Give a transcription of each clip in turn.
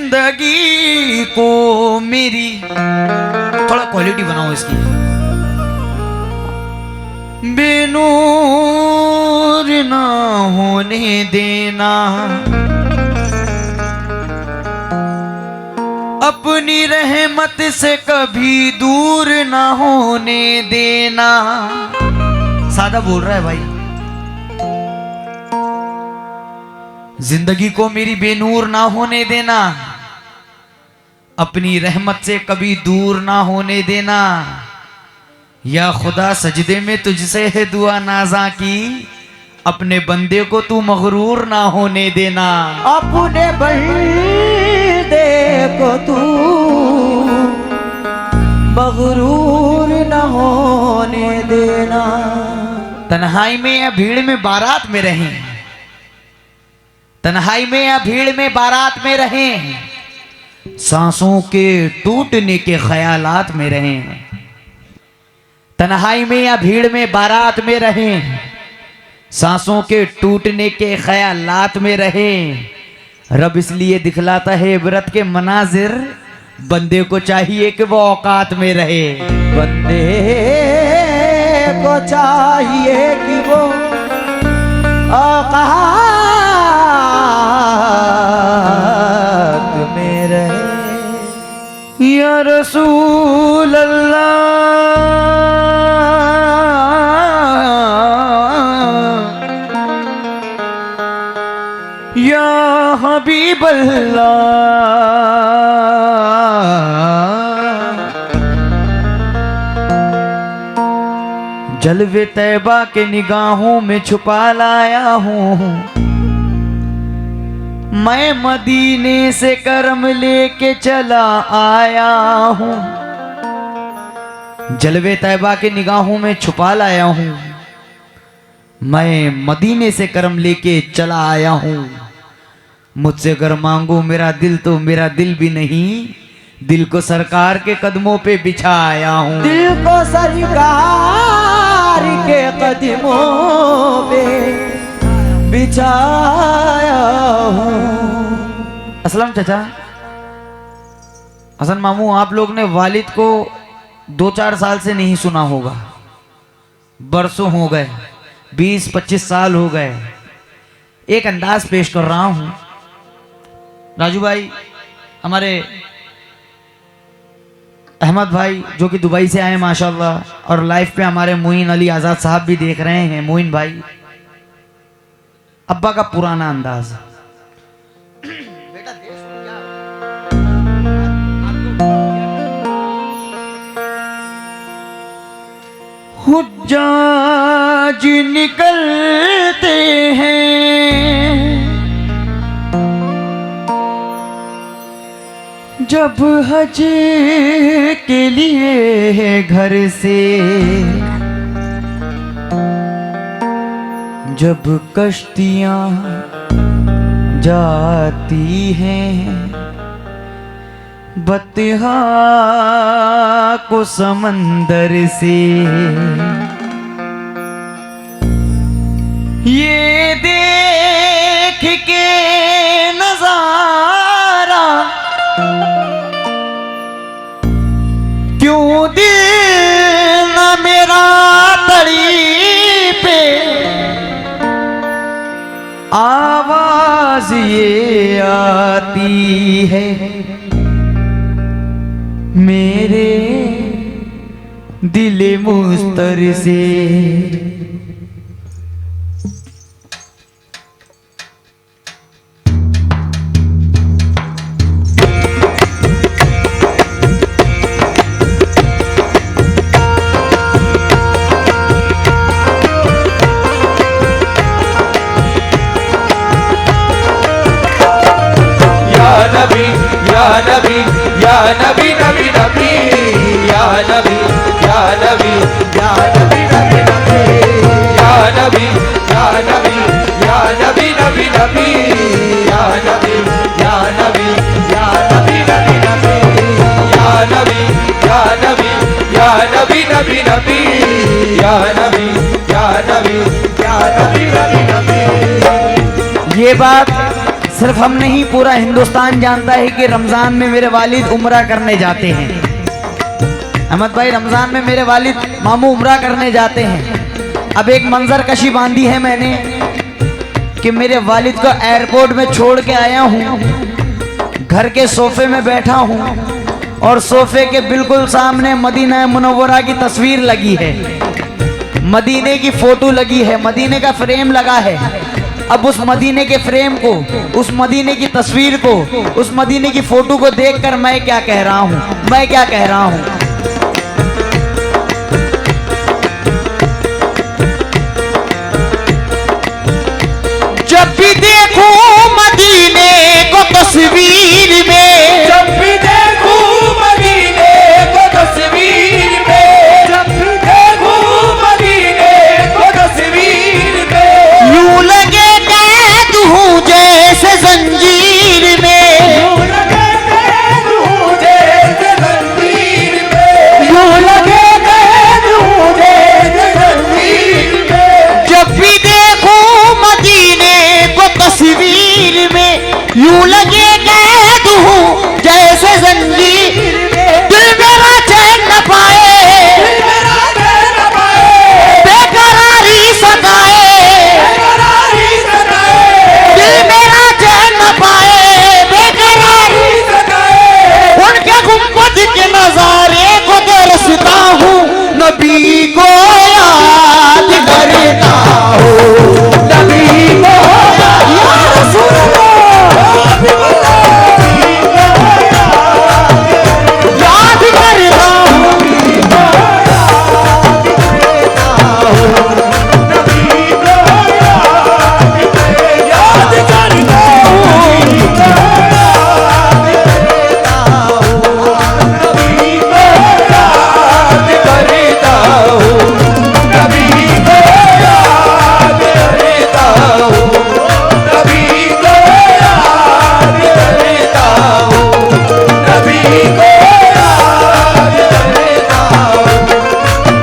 जिंदगी को मेरी, थोड़ा क्वालिटी बनाओ इसकी, बेनूर ना होने देना, अपनी रहमत से कभी दूर ना होने देना। सादा बोल रहा है भाई। जिंदगी को मेरी बेनूर ना होने देना, अपनी रहमत से कभी दूर ना होने देना। या खुदा सजदे में तुझसे है दुआ नाजा की, अपने बंदे को तू मगरूर ना होने देना। अपने बंदे को तू मगरूर न होने देना। तन्हाई में या भीड़ में बारात में रहें, तन्हाई में या भीड़ में बारात में रहें, सांसों के टूटने के ख्यालात में रहें। तन्हाई में या भीड़ में बारात में रहें, सांसों के टूटने के ख्यालात में रहें। रब इसलिए दिखलाता है इबरत के मनाजिर, बंदे को चाहिए कि वो औकात में रहे। बंदे को चाहिए कि वो औकात में रहे। या रसूल अल्लाह, या हबीब अल्लाह, जलवे तैबा के निगाहों में छुपा लाया हूँ, मैं मदीने से करम लेके चला आया हूँ। जलवे तैबा के निगाहों में छुपा लाया हूँ, मैं मदीने से करम लेके चला आया हूँ। मुझसे अगर मांगो मेरा दिल तो मेरा दिल भी नहीं, दिल को सरकार के कदमों पे बिछा आया हूँ। दिल को सरकार के कदमों पे बिछाया हूँ। असलम चाचा, हसन मामू, आप लोग ने वालिद को 2-4 साल से नहीं सुना होगा, बरसों हो गए, 20-25 साल हो गए। एक अंदाज पेश कर रहा हूं। राजू भाई, हमारे अहमद भाई जो कि दुबई से आए माशाल्लाह, और लाइव पे हमारे मोइन अली आज़ाद साहब भी देख रहे हैं। मोइन भाई, अब्बा का पुराना अंदाज। हुज्जाज निकलते हैं जब हज के लिए घर से, जब कश्तियां जाती हैं बतहा को समंदर से। ये देख के नजारा क्यों दिल न मेरा तड़ीपे, आवाज ये आती है मेरे दिल मुस्तर से। नबी या नबी नबी नबी या नबी या नबी या नबी नबी नबी या नबी या नबी या नबी नबी नबी या नबी या नबी या नबी नबी नबी या नबी या नबी या नबी नबी नबी या नबी या नबी या नबी नबी नबी। ये बात सिर्फ हम नहीं, पूरा हिंदुस्तान जानता है कि रमजान में मेरे वालिद उम्रा करने जाते हैं। अहमद भाई, रमजान में मेरे वालिद मामू उम्रा करने जाते हैं। अब एक मंजर कशी बांधी है मैंने कि मेरे वालिद को एयरपोर्ट में छोड़ के आया हूँ, घर के सोफे में बैठा हूँ और सोफे के बिल्कुल सामने मदीना मुनव्वरा की तस्वीर लगी है, मदीने की फोटो लगी है, मदीने का फ्रेम लगा है। अब उस मदीने के फ्रेम को, उस मदीने की तस्वीर को, उस मदीने की फोटो को देखकर मैं क्या कह रहा हूँ, मैं क्या कह रहा हूँ। जब भी देखूं मदीने को तस्वीर में, जब भी देखूं मदीने को तस्वीर में, जब भी देखूं मदीने को तस्वीर में, यूं लगे कैद हूँ जैसे जंजीर में, यूं लगे कैद हूँ जैसे जंजीर में, यूं लगे कैद हूँ जैसे जंजीर में। जब भी देखूं मदीने को तस्वीर में, यूं लगे कैद हूँ जैसे जंजीर में। दिल मेरा चैन न पाए, दिल मेरा चैन न पाए, बेकरारी सताए, बेकरारी सताए, दिल मेरा चैन न पाए, बेकरारी सताए। उनके गुंबद के नजारे को तरसता हूँ, नबी को याद करता हूँ, नबी को या रसूल अल्लाह याद करता हूँ। याद करता हूँ, नबी को याद करता हूँ, नबी को याद करता हूँ, नबी को याद करता हूँ, नबी को याद करता हूँ,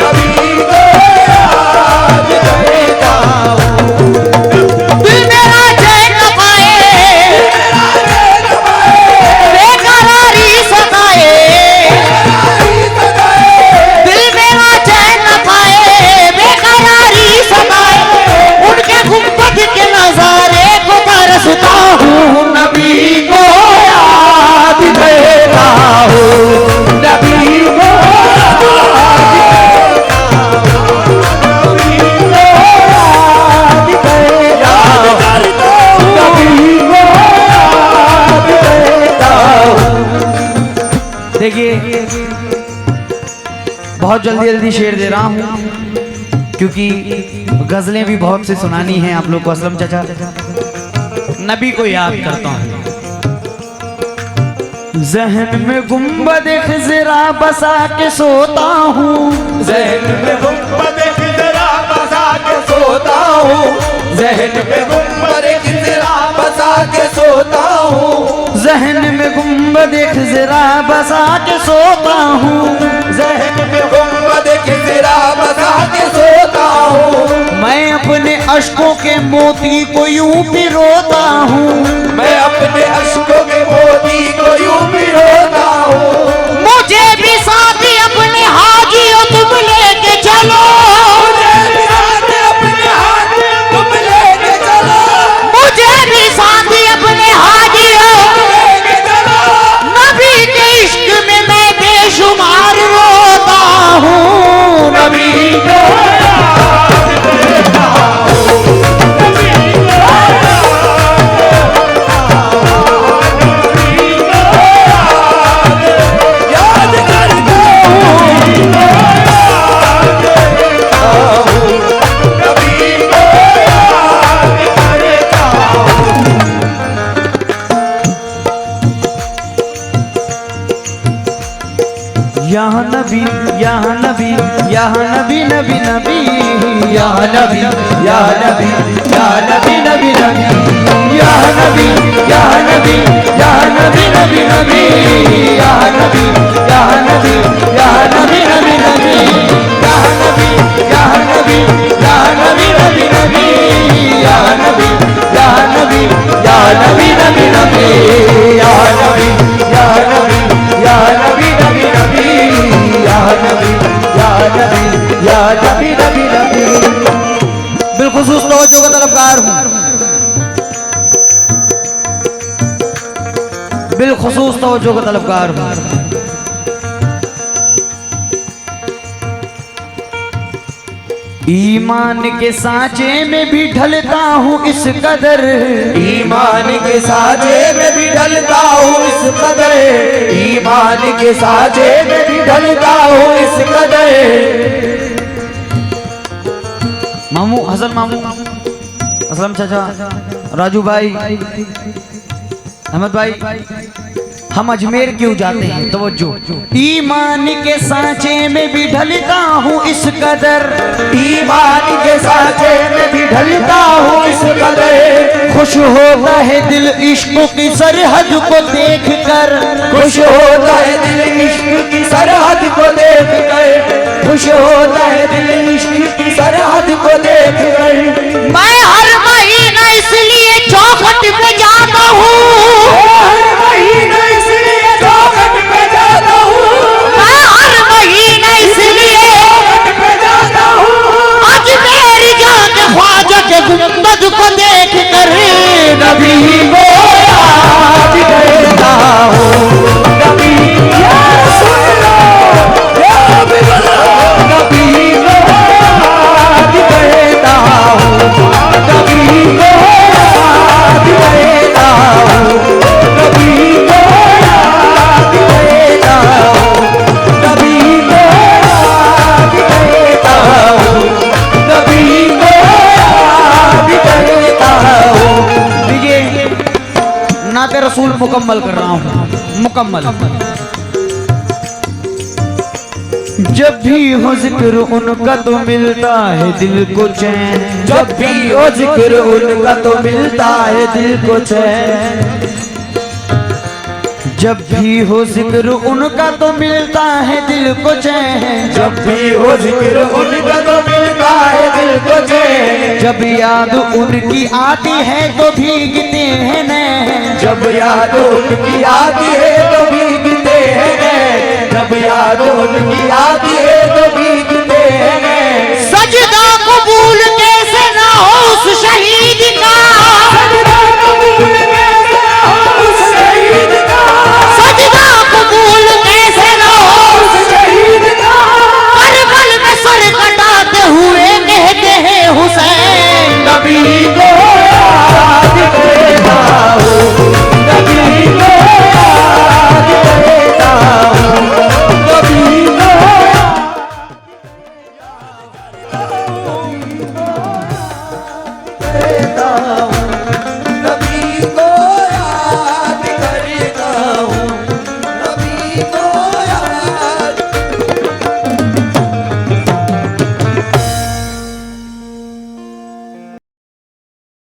नबी को याद करता हूँ। दिल मेरा चैन न पाए, बेकरारी सताए, दिल मेरा चैन न पाए, बेकरारी सताए, उनके गुंबद के नजारे को तरसता हूँ, नबी को याद करता हूँ, नबी को याद करता हूँ, नबी को याद करता हूँ। देखिए, बहुत जल्दी जल्दी शेर दे रहा हूँ क्योंकि गजलें भी बहुत से सुनानी हैं आप लोग को। असलम चाचा, नबी को याद करता हूँ। जहन में गुंबद खिजरा बसा के सोता हूँ, ज़हन में गुंबद खिज़रा बसा के सोता हूँ, ज़हन में गुंबद खिज़रा बसा के सोता हूँ, जहन में गुंबद खिजरा बसा के सोता हूँ, ज़हन में गुंबद खिज़रा बसा के सोता हूँ। मैं अपने अश्कों के मोती को यूं पिरोता हूँ, मैं अपने अश्कों के मोती को यूं पिरोता हूँ। मुझे भी साथी अपने हाजियों तुम लेके चलो, मुझे भी साथ अपने हाथ तुम लेके चलो, मुझे भी साथी अपने हाजियों, लेके चलो। नबी के इश्क में मैं बेशुमार रोता हूँ, नबी को याद करता हूँ, नबी को याद करता हूँ, नबी को याद करता हूँ। यहाँ नबी, यहाँ नबी, यहाँ नबी, नबी नबी, या नबी, या नबी, या नबी, नबी नबी, या नबी, या नबी, या नबी, नबी नबी, या नबी, या नबी, या नबी, नबी नबी, या नबी, या नबी, या नबी, नबी नबी, या नबी, या नबी, या नबी, बिलखुसूस तवज्जो का तलबगार हूँ, बिलखुसूस तवज्जो का तलबगार हूँ। ईमान के सांचे में भी ढलता हूँ इस कदर, ईमान के साजे में भी ढलता हूँ इस कदर, ईमान के साजे में भी ढलता हूँ इस कदर। मामू हसन मामू, असलम चाचा, राजू भाई, अहमद भाई, हम अजमेर क्यों जाते हैं? तवज्जो। ईमान के सांचे में भी ढलता हूँ इस कदर, ईमान के साजे में भी ढलता हूँ इस कदर। खुश होता है दिल इश्क की सरहद को देख कर, खुश होता है दिल इश्क की सरहद को देख कर, खुश होता है दिल इश्क की सरहद को देख कर। मैं हर महीना इसलिए चौखट पे जाता हूँ, हर महीना इसलिए चौखट पे जाता हूँ, मैं हर महीना इसलिए चौखट पे जाता हूँ। आज मेरी जान ख्वाजा के गुंबद को देख कर नबी को याद करता हूँ, नबी या सुन लो या बिगलो, नबी को याद करता हूँ, नबी को याद करता हूँ, नबी को याद करता हूँ, नबी को याद करता हूँ, नबी को याद करता हूँ। लीजिए नाते रसूल मुकम्मल कर रहा हूँ, मुकम्मल। जब भी हो जिक्र उनका तो मिलता है दिल को चैन, जब भी हो जिक्र उनका तो मिलता है दिल को चैन, जब भी हो जिक्र उनका तो मिलता है दिल को चैन, जब भी हो जिक्र उनका तो मिलता है दिल को चैन। जब याद उनकी आती है तो भीगते हैं नैन, जब याद उनकी आती है तो भीगते हैं नैन, जब याद उनकी आती है